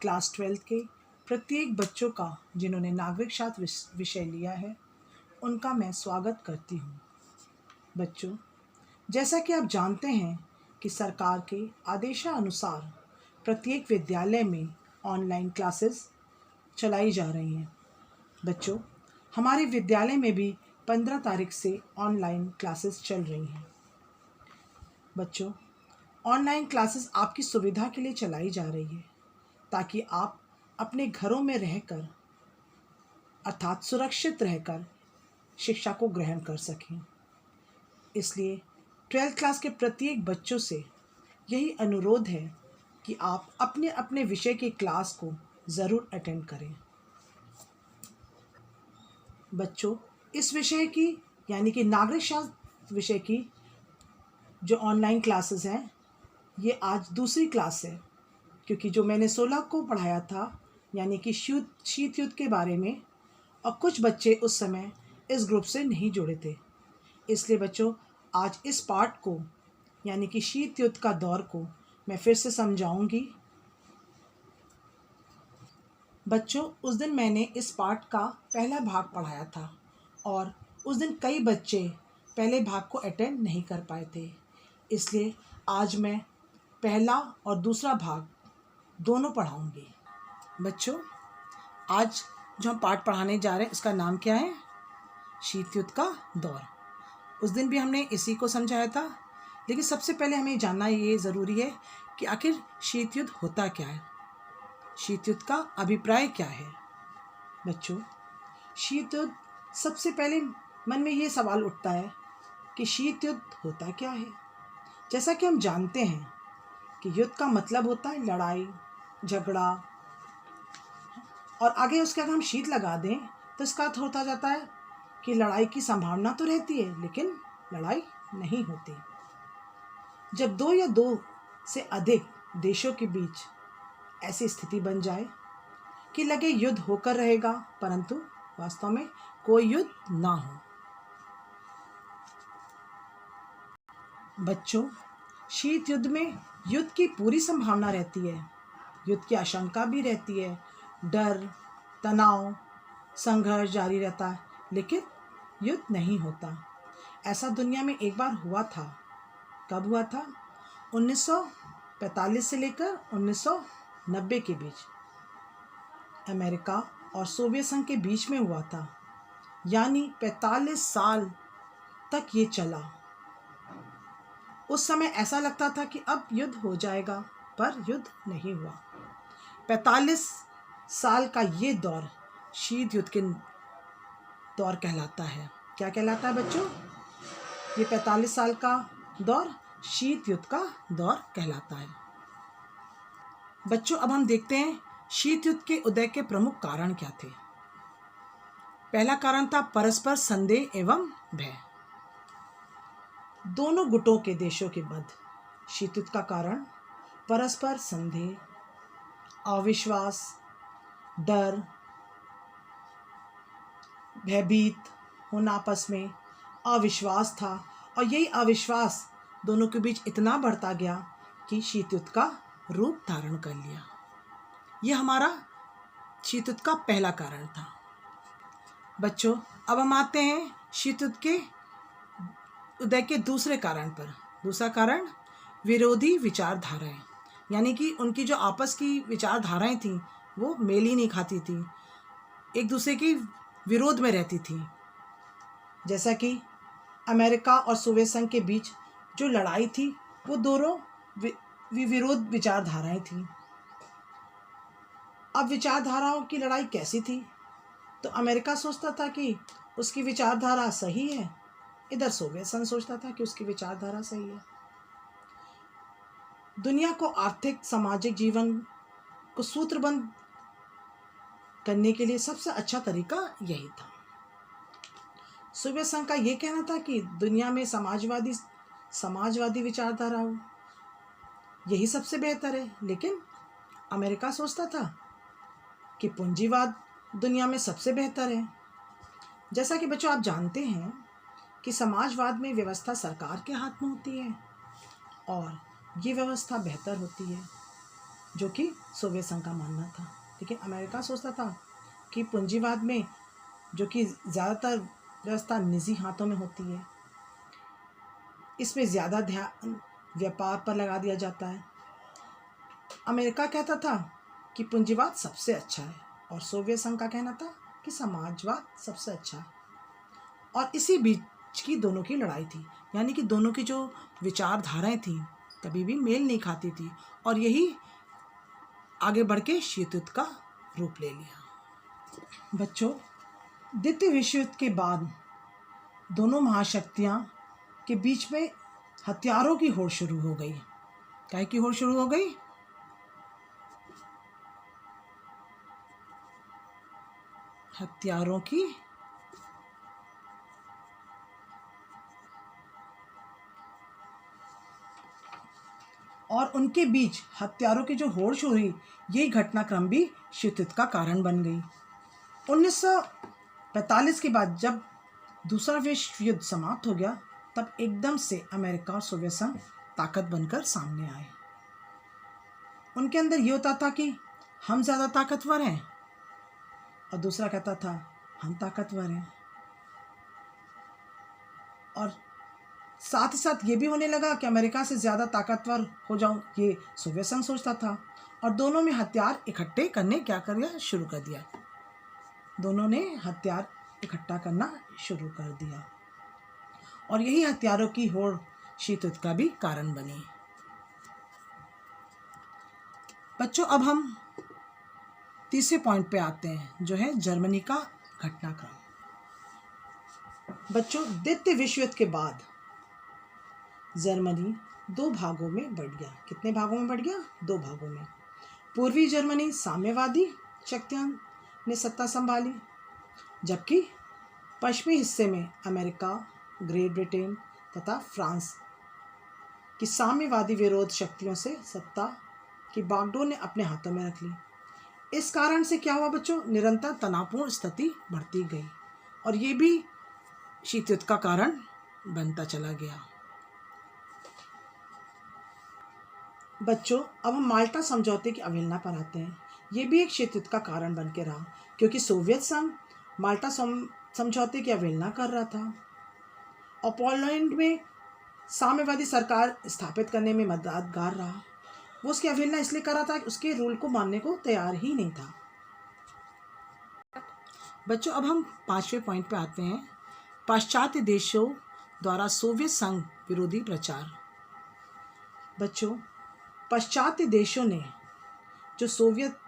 Class 12 के प्रत्येक बच्चों का जिन्होंने नागरिक शास्त्र विषय लिया है उनका मैं स्वागत करती हूँ। बच्चों, जैसा कि आप जानते हैं कि सरकार के आदेशानुसार प्रत्येक विद्यालय में ऑनलाइन क्लासेस चलाई जा रही हैं। बच्चों, हमारे विद्यालय में भी 15 तारीख से ऑनलाइन क्लासेस चल रही हैं। बच्चों, ऑनलाइन क्लासेस आपकी सुविधा के लिए चलाई जा रही है ताकि आप अपने घरों में रहकर अर्थात सुरक्षित रहकर शिक्षा को ग्रहण कर सकें। इसलिए 12th क्लास के प्रत्येक बच्चों से यही अनुरोध है कि आप अपने अपने विषय की क्लास को ज़रूर अटेंड करें। बच्चों, इस विषय की यानी कि नागरिक शास्त्र विषय की जो ऑनलाइन क्लासेस हैं ये आज दूसरी क्लास है, क्योंकि जो मैंने 16 को पढ़ाया था यानी कि शीत युद्ध के बारे में, और कुछ बच्चे उस समय इस ग्रुप से नहीं जुड़े थे। इसलिए बच्चों, आज इस पार्ट को यानी कि शीत युद्ध का दौर को मैं फिर से समझाऊंगी। बच्चों, उस दिन मैंने इस पार्ट का पहला भाग पढ़ाया था और उस दिन कई बच्चे पहले भाग को अटेंड नहीं कर पाए थे। इसलिए आज मैं पहला और दूसरा भाग दोनों पढ़ाऊंगी। बच्चों, आज जो हम पाठ पढ़ाने जा रहे हैं उसका नाम क्या है? शीत युद्ध का दौर। उस दिन भी हमने इसी को समझाया था, लेकिन सबसे पहले हमें जानना ये ज़रूरी है कि आखिर शीत युद्ध होता क्या है, शीत युद्ध का अभिप्राय क्या है। बच्चों, शीत युद्ध, सबसे पहले मन में ये सवाल उठता है कि शीत युद्ध होता क्या है। जैसा कि हम जानते हैं कि युद्ध का मतलब होता है लड़ाई झगड़ा, और आगे उसके अगर हम शीत लगा दें तो इसका अर्थ होता जाता है कि लड़ाई की संभावना तो रहती है लेकिन लड़ाई नहीं होती। जब दो या दो से अधिक देशों के बीच ऐसी स्थिति बन जाए कि लगे युद्ध होकर रहेगा परंतु वास्तव में कोई युद्ध ना हो। बच्चों, शीत युद्ध में युद्ध की पूरी संभावना रहती है, युद्ध की आशंका भी रहती है, डर तनाव संघर्ष जारी रहता है, लेकिन युद्ध नहीं होता। ऐसा दुनिया में एक बार हुआ था। कब हुआ था? 1945 से लेकर 1990 के बीच अमेरिका और सोवियत संघ के बीच में हुआ था, यानी 45 साल तक ये चला। उस समय ऐसा लगता था कि अब युद्ध हो जाएगा, पर युद्ध नहीं हुआ। 45 साल का ये दौर शीत युद्ध के दौर कहलाता है। क्या कहलाता है बच्चों? ये 45 साल का दौर शीत युद्ध का दौर कहलाता है। बच्चों, अब हम देखते हैं शीत युद्ध के उदय के प्रमुख कारण क्या थे। पहला कारण था परस्पर संदेह एवं भय। दोनों गुटों के देशों के मध्य शीत युद्ध का कारण परस्पर संदेह, अविश्वास, डर, भयभीत होना, आपस में अविश्वास था, और यही अविश्वास दोनों के बीच इतना बढ़ता गया कि शीत युद्ध का रूप धारण कर लिया। यह हमारा शीत युद्ध का पहला कारण था। बच्चों, अब हम आते हैं शीत युद्ध के उदय के दूसरे कारण पर। दूसरा कारण विरोधी विचारधाराएं, यानी कि उनकी जो आपस की विचारधाराएं थीं वो मेल ही नहीं खाती थी, एक दूसरे की विरोध में रहती थी। जैसा कि अमेरिका और सोवियत संघ के बीच जो लड़ाई थी वो दोनों विरोध विचारधाराएं थीं। अब विचारधाराओं की लड़ाई कैसी थी? तो अमेरिका सोचता था कि उसकी विचारधारा सही है, इधर सोवियत संघ सोचता था कि उसकी विचारधारा सही है। दुनिया को आर्थिक सामाजिक जीवन को सूत्रबद्ध करने के लिए सबसे अच्छा तरीका यही था। सोवियत संघ का ये कहना था कि दुनिया में समाजवादी विचारधारा हो, यही सबसे बेहतर है, लेकिन अमेरिका सोचता था कि पूंजीवाद दुनिया में सबसे बेहतर है। जैसा कि बच्चों आप जानते हैं कि समाजवाद में व्यवस्था सरकार के हाथ में होती है और ये व्यवस्था बेहतर होती है। जो कि सोवियत संघ का मानना था। लेकिन अमेरिका सोचता था कि पूंजीवाद में जो कि ज़्यादातर व्यवस्था निजी हाथों में होती है, इसमें ज़्यादा ध्यान व्यापार पर लगा दिया जाता है। अमेरिका कहता था कि पूंजीवाद सबसे अच्छा है और सोवियत संघ का कहना था कि समाजवाद सबसे अच्छा है। और इसी बीच की दोनों की लड़ाई थी, यानी कि दोनों की जो विचारधाराएं थी कभी भी मेल नहीं खाती थी, और यही आगे बढ़ के शीत युद्ध का रूप ले लिया। बच्चों, द्वितीय विश्व युद्ध के बाद दोनों महाशक्तियां के बीच में हथियारों की होड़ शुरू हो गई। क्या की होड़ शुरू हो गई? हथियारों की। और उनके बीच हथियारों की जो होड़ शुरू हुई, यही घटनाक्रम भी शीत युद्ध का कारण बन गई। 1945 के बाद जब दूसरा विश्व युद्ध समाप्त हो गया, तब एकदम से अमेरिका और सोवियत संघ ताकत बनकर सामने आए। उनके अंदर ये होता था कि हम ज़्यादा ताकतवर हैं, और दूसरा कहता था हम ताकतवर हैं। और साथ ही साथ ये भी होने लगा कि अमेरिका से ज़्यादा ताकतवर हो जाऊं, ये सोवियत संघ सोचता था। और दोनों में हथियार इकट्ठे करने क्या कर दिया, शुरू कर दिया। दोनों ने हथियार इकट्ठा करना शुरू कर दिया, और यही हथियारों की होड़ शीत युद्ध का भी कारण बनी। बच्चों, अब हम तीसरे पॉइंट पे आते हैं, जो है जर्मनी का घटनाक्रम। बच्चों, द्वितीय विश्व युद्ध के बाद जर्मनी दो भागों में बढ़ गया। कितने भागों में बढ़ गया? दो भागों में। पूर्वी जर्मनी साम्यवादी शक्तियां ने सत्ता संभाली, जबकि पश्चिमी हिस्से में अमेरिका, ग्रेट ब्रिटेन तथा फ्रांस की साम्यवादी विरोध शक्तियों से सत्ता की बागडोर ने अपने हाथों में रख ली। इस कारण से क्या हुआ बच्चों? निरंतर तनावपूर्ण स्थिति बढ़ती गई, और ये भी शीत युद्ध का कारण बनता चला गया। बच्चों, अब हम माल्टा समझौते की अवहेलना पर आते हैं। ये भी एक शीत युद्ध का कारण बन के रहा, क्योंकि सोवियत संघ माल्टा समझौते की अवहेलना कर रहा था, और पोलैंड में साम्यवादी सरकार स्थापित करने में मददगार रहा। वो उसकी अवहेलना इसलिए कर रहा था कि उसके रूल को मानने को तैयार ही नहीं था। बच्चों, अब हम पांचवें पॉइंट पे आते हैं, पाश्चात्य देशों द्वारा सोवियत संघ विरोधी प्रचार। बच्चों, पाश्चात्य देशों ने जो सोवियत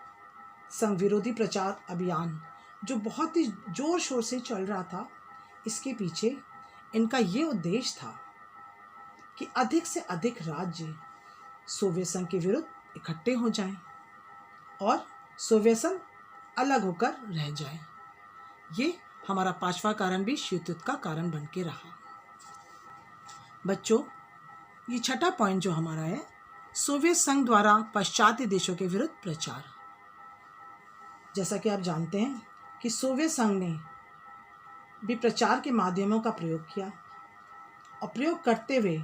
संघ विरोधी प्रचार अभियान जो बहुत ही जोर शोर से चल रहा था, इसके पीछे इनका ये उद्देश्य था कि अधिक से अधिक राज्य सोवियत संघ के विरुद्ध इकट्ठे हो जाएं और सोवियत संघ अलग होकर रह जाए। ये हमारा पांचवा कारण भी शीत युद्ध का कारण बन के रहा। बच्चों, ये छठा पॉइंट जो हमारा है, सोवियत संघ द्वारा पाश्चात्य देशों के विरुद्ध प्रचार। जैसा कि आप जानते हैं कि सोवियत संघ ने भी प्रचार के माध्यमों का प्रयोग किया, और प्रयोग करते हुए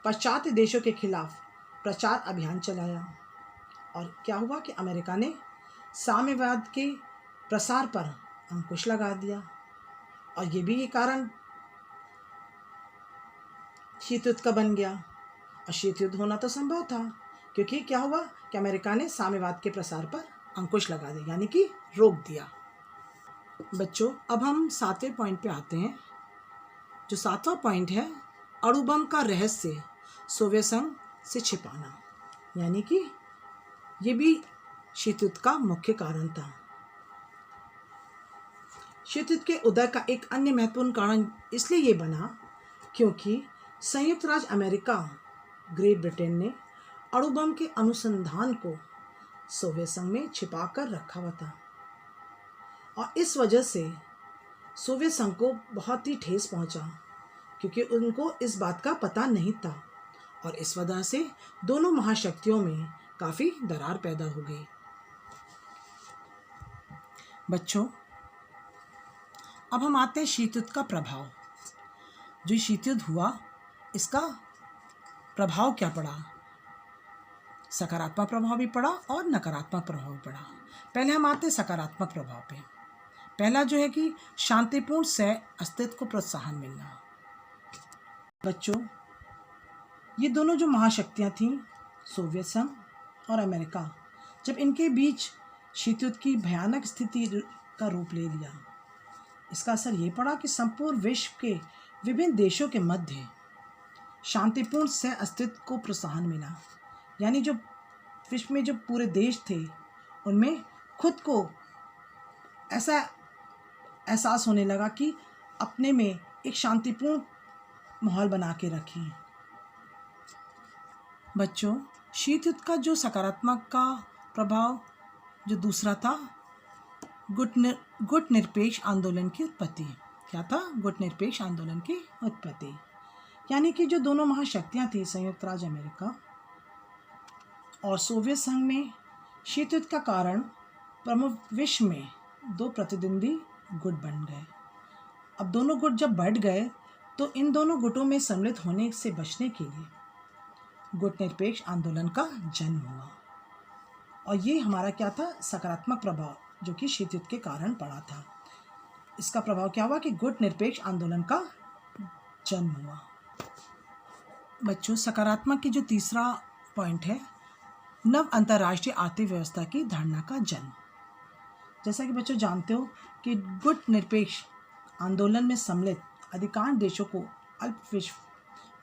पाश्चात्य देशों के खिलाफ प्रचार अभियान चलाया। और क्या हुआ कि अमेरिका ने साम्यवाद के प्रसार पर अंकुश लगा दिया, और ये भी ये कारण शीत युद्ध का बन गया। और शीत युद्ध होना तो संभव था, क्योंकि क्या हुआ कि अमेरिका ने साम्यवाद के प्रसार पर अंकुश लगा दिया, यानी कि रोक दिया। बच्चों, अब हम सातवें पॉइंट पे आते हैं। जो सातवां पॉइंट है, अणु बम का रहस्य सोवियत संघ से छिपाना, यानी कि ये भी शीत युद्ध का मुख्य कारण था। शीत युद्ध के उदय का एक अन्य महत्वपूर्ण कारण इसलिए ये बना क्योंकि संयुक्त राज्य अमेरिका, ग्रेट ब्रिटेन ने अणु बम के अनुसंधान को सोवियत संघ में छिपा कर रखा हुआ था, और इस वजह से सोवियत संघ को बहुत ही ठेस पहुंचा, क्योंकि उनको इस बात का पता नहीं था, और इस वजह से दोनों महाशक्तियों में काफ़ी दरार पैदा हो गई। बच्चों, अब हम आते हैं शीत युद्ध का प्रभाव। जो शीत युद्ध हुआ, इसका प्रभाव क्या पड़ा? सकारात्मक प्रभाव भी पड़ा और नकारात्मक प्रभाव भी पड़ा। पहले हम आते हैं सकारात्मक प्रभाव पे। पहला जो है कि शांतिपूर्ण सह अस्तित्व को प्रोत्साहन मिलना। बच्चों, ये दोनों जो महाशक्तियाँ थीं, सोवियत संघ और अमेरिका, जब इनके बीच शीत युद्ध की भयानक स्थिति का रूप ले लिया, इसका असर ये पड़ा कि संपूर्ण विश्व के विभिन्न देशों के मध्य शांतिपूर्ण सह अस्तित्व को प्रोत्साहन मिला। यानी जो विश्व में जो पूरे देश थे, उनमें खुद को ऐसा एहसास होने लगा कि अपने में एक शांतिपूर्ण माहौल बना के रखें। बच्चों, शीत युद्ध का जो सकारात्मक का प्रभाव जो दूसरा था, गुट निरपेक्ष आंदोलन की उत्पत्ति। क्या था? गुट निरपेक्ष आंदोलन की उत्पत्ति। यानी कि जो दोनों महाशक्तियाँ थी, संयुक्त राज्य अमेरिका और सोवियत संघ में शीत युद्ध का कारण प्रमुख विश्व में दो प्रतिद्वंदी गुट बन गए। अब दोनों गुट जब बढ़ गए तो इन दोनों गुटों में सम्मिलित होने से बचने के लिए गुट निरपेक्ष आंदोलन का जन्म हुआ। और ये हमारा क्या था? सकारात्मक प्रभाव जो कि शीत युद्ध के कारण पड़ा था। इसका प्रभाव क्या हुआ कि गुट निरपेक्ष आंदोलन का जन्म हुआ। बच्चों, सकारात्मक की जो तीसरा पॉइंट है, नव अंतर्राष्ट्रीय आर्थिक व्यवस्था की धारणा का जन्म। जैसा कि बच्चों जानते हो कि गुट निरपेक्ष आंदोलन में सम्मिलित अधिकांश देशों को अल्प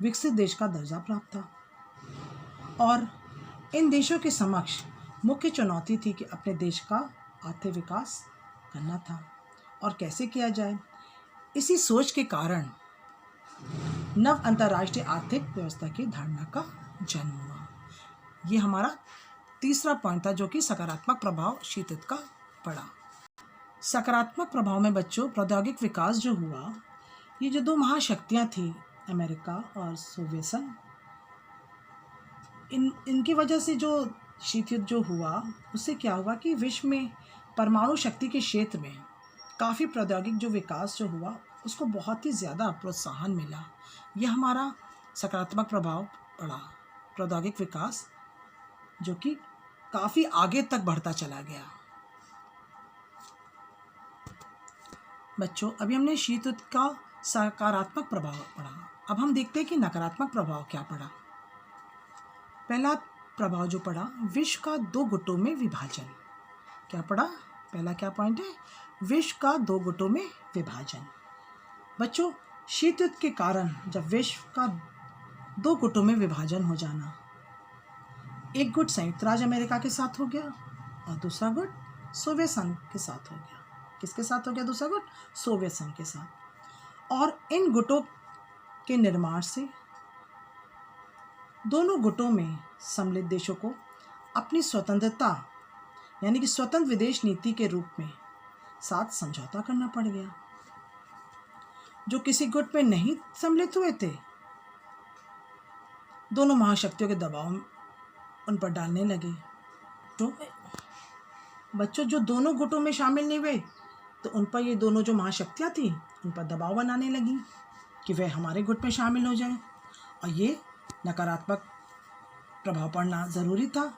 विकसित देश का दर्जा प्राप्त था और इन देशों के समक्ष मुख्य चुनौती थी कि अपने देश का आर्थिक विकास करना था और कैसे किया जाए। इसी सोच के कारण नव अंतर्राष्ट्रीय आर्थिक व्यवस्था की धारणा का जन्म हुआ। ये हमारा तीसरा पॉइंट था जो कि सकारात्मक प्रभाव शीत युद्ध का पड़ा। सकारात्मक प्रभाव में बच्चों प्रौद्योगिक विकास जो हुआ, ये जो दो महाशक्तियाँ थी, अमेरिका और सोवियत संघ, इनकी वजह से जो शीत युद्ध जो हुआ, उससे क्या हुआ कि विश्व में परमाणु शक्ति के क्षेत्र में काफ़ी प्रौद्योगिक जो विकास जो हुआ, उसको बहुत ही ज़्यादा प्रोत्साहन मिला। यह हमारा सकारात्मक प्रभाव पड़ा, प्रौद्योगिक विकास जो कि काफ़ी आगे तक बढ़ता चला गया। बच्चों, अभी हमने शीत युद्ध का सकारात्मक प्रभाव पढ़ा। अब हम देखते हैं कि नकारात्मक प्रभाव क्या पड़ा। पहला प्रभाव जो पड़ा, विश्व का दो गुटों में विभाजन। क्या पड़ा? पहला क्या पॉइंट है? विश्व का दो गुटों में विभाजन। बच्चों, शीत युद्ध के कारण जब विश्व का दो गुटों में विभाजन हो जाना, एक गुट संयुक्त राज्य अमेरिका के साथ हो गया और दूसरा गुट सोवियत संघ के साथ हो गया। किसके साथ हो गया दूसरा गुट? सोवियत संघ के साथ। और इन गुटों के निर्माण से दोनों गुटों में सम्मिलित देशों को अपनी स्वतंत्रता यानी कि स्वतंत्र विदेश नीति के रूप में साथ समझौता करना पड़ गया। जो किसी गुट में नहीं सम्मिलित हुए थे, दोनों महाशक्तियों के दबाव उन पर डालने लगे। तो बच्चों, जो दोनों गुटों में शामिल नहीं हुए, तो उन पर ये दोनों जो महाशक्तियाँ थी, उन पर दबाव बनाने लगी कि वह हमारे गुट में शामिल हो जाएं। और ये नकारात्मक प्रभाव पड़ना ज़रूरी था।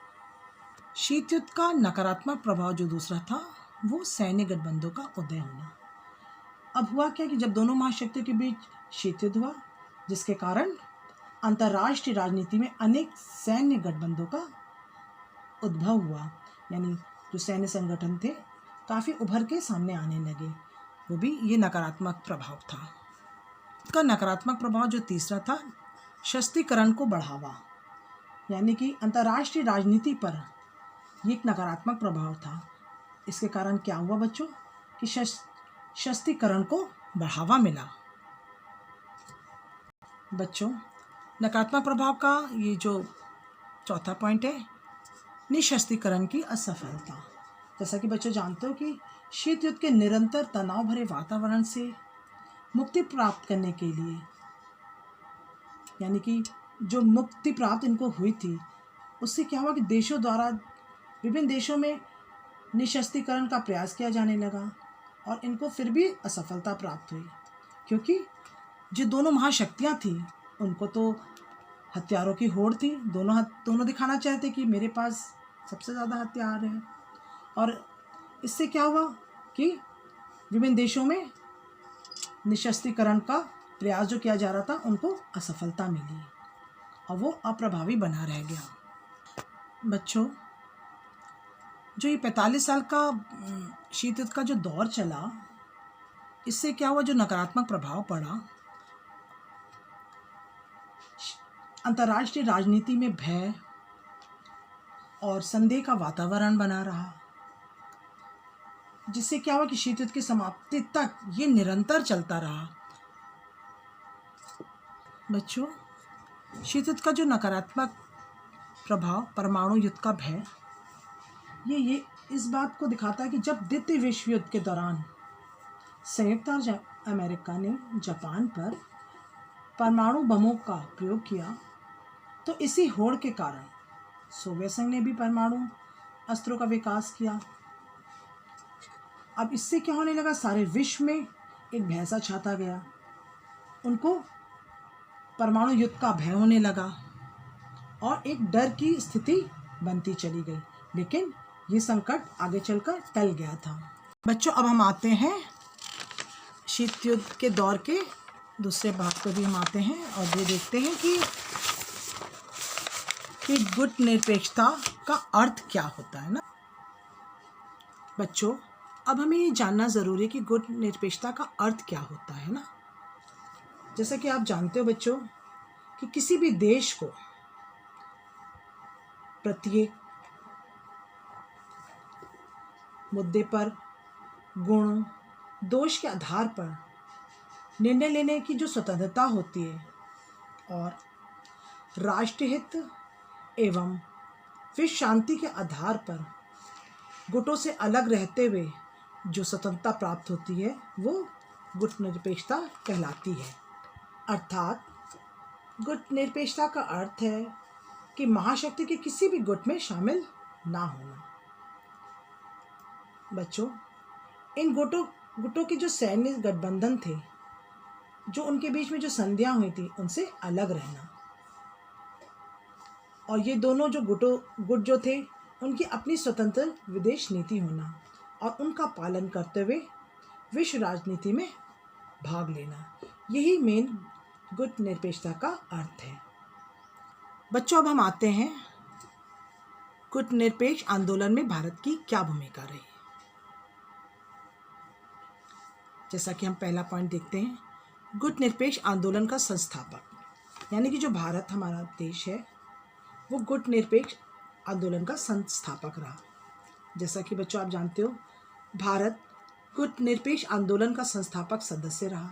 शीत युद्ध का नकारात्मक प्रभाव जो दूसरा था, वो सैन्य गठबंधनों का उदय होना। अब हुआ क्या कि जब दोनों महाशक्तियों के बीच शीत युद्ध हुआ, जिसके कारण अंतर्राष्ट्रीय राजनीति में अनेक सैन्य गठबंधनों का उद्भव हुआ। यानी जो सैन्य संगठन थे काफ़ी उभर के सामने आने लगे। वो भी ये नकारात्मक प्रभाव था। इसका नकारात्मक प्रभाव जो तीसरा था, सशक्तिकरण को बढ़ावा। यानी कि अंतर्राष्ट्रीय राजनीति पर ये एक नकारात्मक प्रभाव था। इसके कारण क्या हुआ बच्चों कि सशक्तिकरण को बढ़ावा मिला। बच्चों, नकारात्मक प्रभाव का ये जो चौथा पॉइंट है, निःशस्त्रीकरण की असफलता। जैसा कि बच्चों जानते हो कि शीत युद्ध के निरंतर तनाव भरे वातावरण से मुक्ति प्राप्त करने के लिए, यानी कि जो मुक्ति प्राप्त इनको हुई थी, उससे क्या हुआ कि देशों द्वारा विभिन्न देशों में निःशस्त्रीकरण का प्रयास किया जाने लगा और इनको फिर भी असफलता प्राप्त हुई, क्योंकि जो दोनों महाशक्तियाँ थीं उनको तो हथियारों की होड़ थी। दोनों दिखाना चाहते कि मेरे पास सबसे ज़्यादा हथियार हैं। और इससे क्या हुआ कि विभिन्न देशों में निशस्त्रीकरण का प्रयास जो किया जा रहा था उनको असफलता मिली और वो अप्रभावी बना रह गया। बच्चों, जो ये 45 साल का शीत युद्ध का जो दौर चला, इससे क्या हुआ, जो नकारात्मक प्रभाव पड़ा, अंतर्राष्ट्रीय राजनीति में भय और संदेह का वातावरण बना रहा, जिससे क्या हुआ कि शीत युद्ध की समाप्ति तक ये निरंतर चलता रहा। बच्चों, शीत युद्ध का जो नकारात्मक प्रभाव, परमाणु युद्ध का भय, ये इस बात को दिखाता है कि जब द्वितीय विश्व युद्ध के दौरान संयुक्त राज्य अमेरिका ने जापान पर परमाणु बमों का प्रयोग किया, तो इसी होड़ के कारण सोवियत संघ ने भी परमाणु अस्त्रों का विकास किया। अब इससे क्या होने लगा, सारे विश्व में एक भय सा छाता गया। उनको परमाणु युद्ध का भय होने लगा और एक डर की स्थिति बनती चली गई। लेकिन ये संकट आगे चलकर टल गया था। बच्चों, अब हम आते हैं शीत युद्ध के दौर के दूसरे भाग पर भी हम आते हैं और ये देखते हैं कि गुट निरपेक्षता का अर्थ क्या होता है ना। बच्चों, अब हमें ये जानना ज़रूरी है कि गुट निरपेक्षता का अर्थ क्या होता है ना। जैसा कि आप जानते हो बच्चों कि किसी भी देश को प्रत्येक मुद्दे पर गुण दोष के आधार पर निर्णय लेने की जो स्वतंत्रता होती है और राष्ट्रीय हित एवं विश्व शांति के आधार पर गुटों से अलग रहते हुए जो स्वतंत्रता प्राप्त होती है वो गुट निरपेक्षता कहलाती है। अर्थात गुट निरपेक्षता का अर्थ है कि महाशक्ति के किसी भी गुट में शामिल ना होना। बच्चों, इन गुटों के जो सैन्य गठबंधन थे, जो उनके बीच में जो संधियां हुई थी, उनसे अलग रहना। और ये दोनों जो गुट जो थे, उनकी अपनी स्वतंत्र विदेश नीति होना और उनका पालन करते हुए विश्व राजनीति में भाग लेना, यही मेन गुट निरपेक्षता का अर्थ है। बच्चों, अब हम आते हैं गुट निरपेक्ष आंदोलन में भारत की क्या भूमिका रही। जैसा कि हम पहला पॉइंट देखते हैं, गुट निरपेक्ष आंदोलन का संस्थापक, यानी कि जो भारत हमारा देश है वो गुट निरपेक्ष आंदोलन का संस्थापक रहा। जैसा कि बच्चों आप जानते हो, भारत गुट निरपेक्ष आंदोलन का संस्थापक सदस्य रहा।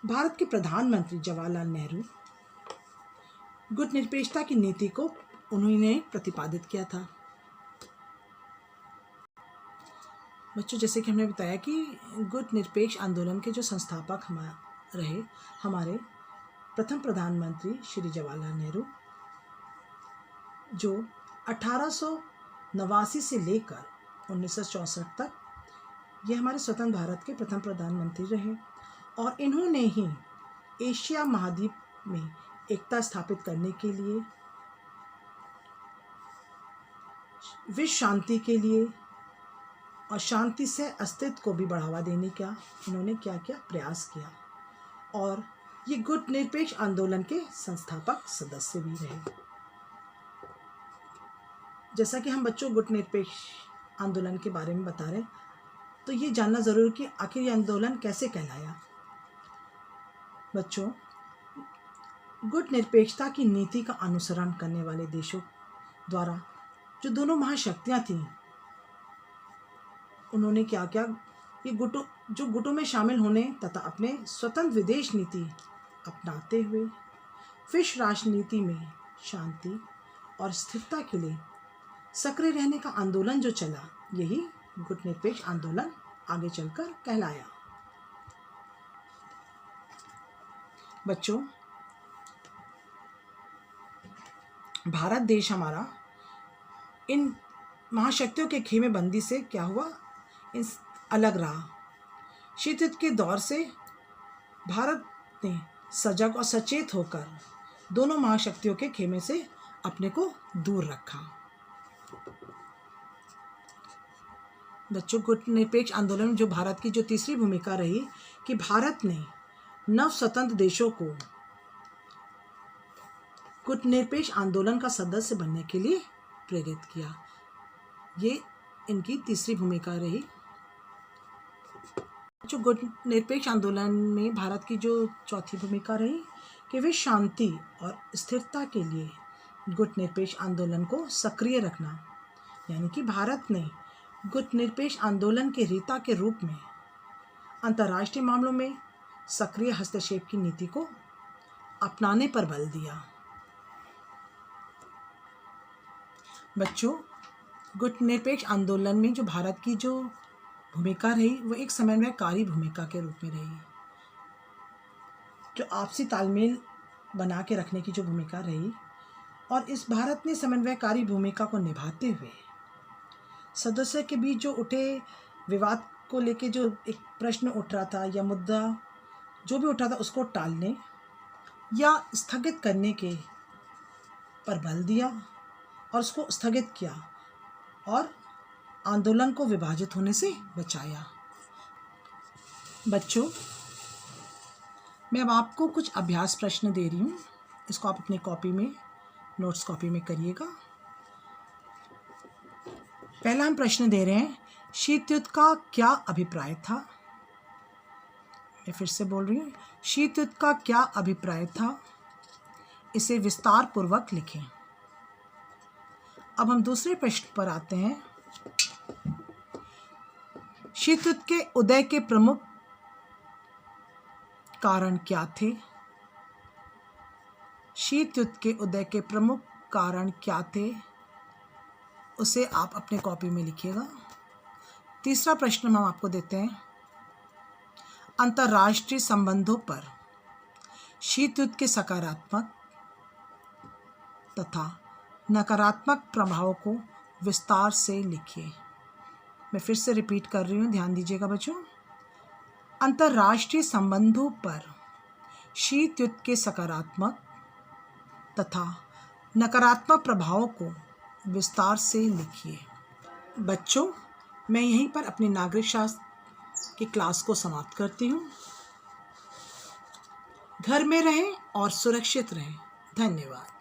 भारत के प्रधानमंत्री जवाहरलाल नेहरू गुट निरपेक्षता की नीति को उन्होंने प्रतिपादित किया था। बच्चों, जैसे कि हमने बताया कि गुट निरपेक्ष आंदोलन के जो संस्थापक हमारे प्रथम प्रधानमंत्री श्री जवाहरलाल नेहरू, जो 1889 से लेकर 1964 तक ये हमारे स्वतंत्र भारत के प्रथम प्रधानमंत्री रहे और इन्होंने ही एशिया महाद्वीप में एकता स्थापित करने के लिए, विश्व शांति के लिए और शांति से अस्तित्व को भी बढ़ावा देने का इन्होंने क्या प्रयास किया और ये गुट निरपेक्ष आंदोलन के संस्थापक सदस्य भी रहे। जैसा कि हम बच्चों गुट निरपेक्ष आंदोलन के बारे में बता रहे हैं, तो ये जानना ज़रूरी कि आखिर ये आंदोलन कैसे कहलाया। बच्चों, गुट निरपेक्षता की नीति का अनुसरण करने वाले देशों द्वारा जो दोनों महाशक्तियाँ थीं, उन्होंने क्या किया, ये गुटों में शामिल होने तथा अपने स्वतंत्र विदेश नीति अपनाते हुए विश्व राजनीति में शांति और स्थिरता के लिए सक्रिय रहने का आंदोलन जो चला, यही गुट निरपेक्ष आंदोलन आगे चलकर कहलाया। बच्चों, भारत देश हमारा इन महाशक्तियों के खेमे बंदी से क्या हुआ, अलग रहा। शीत युद्ध के दौर से भारत ने सजग और सचेत होकर दोनों महाशक्तियों के खेमे से अपने को दूर रखा। बच्चों, गुटनिरपेक्ष आंदोलन में जो भारत की जो तीसरी भूमिका रही कि भारत ने नव स्वतंत्र देशों को गुटनिरपेक्ष आंदोलन का सदस्य बनने के लिए प्रेरित किया। ये इनकी तीसरी भूमिका रही। जो गुटनिरपेक्ष आंदोलन में भारत की जो चौथी भूमिका रही कि वे शांति और स्थिरता के लिए गुटनिरपेक्ष आंदोलन को सक्रिय रखना, यानी कि भारत ने गुटनिरपेक्ष आंदोलन के रीता के रूप में अंतर्राष्ट्रीय मामलों में सक्रिय हस्तक्षेप की नीति को अपनाने पर बल दिया। बच्चों, गुटनिरपेक्ष आंदोलन में जो भारत की जो भूमिका रही वो एक समन्वयकारी भूमिका के रूप में रही। जो आपसी तालमेल बना के रखने की जो भूमिका रही, और इस भारत ने समन्वयकारी भूमिका को निभाते हुए सदस्य के बीच जो उठे विवाद को लेके जो एक प्रश्न उठ रहा था या मुद्दा जो भी उठा था उसको टालने या स्थगित करने के पर बल दिया और उसको स्थगित किया और आंदोलन को विभाजित होने से बचाया। बच्चों, मैं अब आपको कुछ अभ्यास प्रश्न दे रही हूँ, इसको आप अपनी कॉपी में, नोट्स कॉपी में करिएगा। पहला हम प्रश्न दे रहे हैं, शीत युद्ध का क्या अभिप्राय था? मैं फिर से बोल रही हूँ, शीत युद्ध का क्या अभिप्राय था? इसे विस्तार पूर्वक लिखें। अब हम दूसरे प्रश्न पर आते हैं। शीत युद्ध के उदय के प्रमुख कारण क्या थे? शीत युद्ध के उदय के प्रमुख कारण क्या थे? उसे आप अपने कॉपी में लिखिएगा। तीसरा प्रश्न हम आपको देते हैं, अंतर्राष्ट्रीय संबंधों पर शीत युद्ध के सकारात्मक तथा नकारात्मक प्रभावों को विस्तार से लिखिए। मैं फिर से रिपीट कर रही हूँ, ध्यान दीजिएगा बच्चों। अंतर्राष्ट्रीय संबंधों पर शीत युद्ध के सकारात्मक तथा नकारात्मक प्रभावों को विस्तार से लिखिए। बच्चों, मैं यहीं पर अपनी नागरिक शास्त्र की क्लास को समाप्त करती हूँ। घर में रहें और सुरक्षित रहें। धन्यवाद।